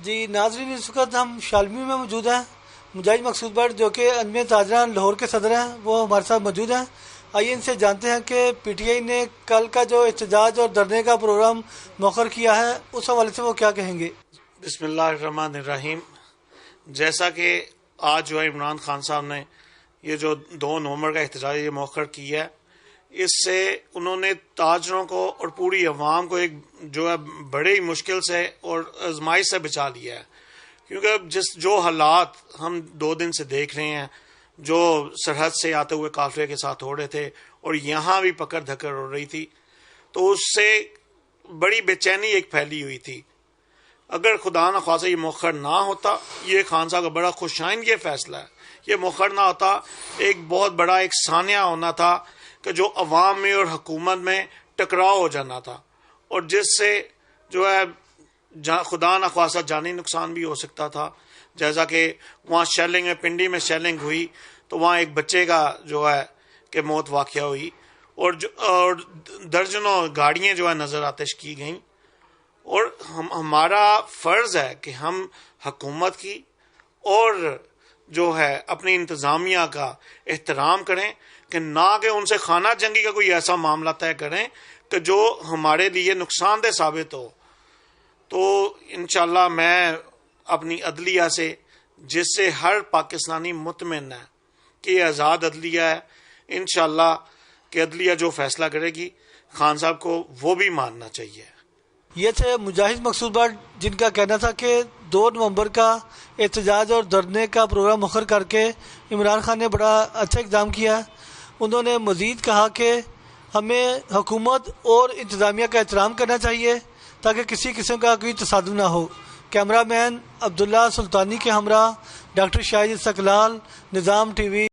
جی ناظرین، اس وقت ہم شالمی میں موجود ہیں. مجاہد مقصود بٹ جو کہ انجمن تاجران لاہور کے صدر ہیں وہ ہمارے ساتھ موجود ہیں. آئیے ان سے جانتے ہیں کہ پی ٹی آئی نے کل کا جو احتجاج اور دھرنے کا پروگرام مؤخر کیا ہے اس حوالے سے وہ کیا کہیں گے. بسم اللہ الرحمن الرحیم. جیسا کہ آج جو ہے عمران خان صاحب نے یہ جو 2 نومبر کا احتجاج یہ مؤخر کیا ہے، اس سے انہوں نے تاجروں کو اور پوری عوام کو ایک جو ہے بڑی مشکل سے اور آزمائش سے بچا لیا ہے. کیونکہ جو حالات ہم 2 دن سے دیکھ رہے ہیں، جو سرحد سے آتے ہوئے قافلے کے ساتھ ہو رہے تھے اور یہاں بھی پکڑ دھکڑ ہو رہی تھی، تو اس سے بڑی بے چینی ایک پھیلی ہوئی تھی. اگر خدا نہ خواصہ یہ مؤخر نہ ہوتا، یہ خان صاحب کا بڑا خوش آئندگی فیصلہ ہے، یہ مؤخر نہ ہوتا ایک بہت بڑا ایک سانحہ ہونا تھا کہ جو عوام میں اور حکومت میں ٹکراؤ ہو جانا تھا، اور جس سے جو ہے خدا نہ خواصہ جانی نقصان بھی ہو سکتا تھا. جیسا کہ وہاں شیلنگ میں پنڈی میں شیلنگ ہوئی تو وہاں ایک بچے کا جو ہے کہ موت واقع ہوئی، اور درجنوں گاڑیاں جو ہے نظر آتش کی گئیں. اور ہمارا فرض ہے کہ ہم حکومت کی اور جو ہے اپنی انتظامیہ کا احترام کریں، کہ نہ کہ ان سے خانہ جنگی کا کوئی ایسا معاملہ طے کریں کہ جو ہمارے لیے نقصان دہ ثابت ہو. تو انشاءاللہ میں اپنی عدلیہ سے، جس سے ہر پاکستانی مطمئن ہے کہ یہ آزاد عدلیہ ہے، انشاءاللہ کہ عدلیہ جو فیصلہ کرے گی خان صاحب کو وہ بھی ماننا چاہیے. یہ تھے مجاہد مقصود بٹ، جن کا کہنا تھا کہ 2 نومبر کا احتجاج اور دھرنے کا پروگرام مؤخر کر کے عمران خان نے بڑا اچھا اقدام کیا. انہوں نے مزید کہا کہ ہمیں حکومت اور انتظامیہ کا احترام کرنا چاہیے تاکہ کسی قسم کا کوئی تصادم نہ ہو. کیمرہ مین عبداللہ سلطانی کے ہمراہ ڈاکٹر شاہد استقلال، نظام ٹی وی.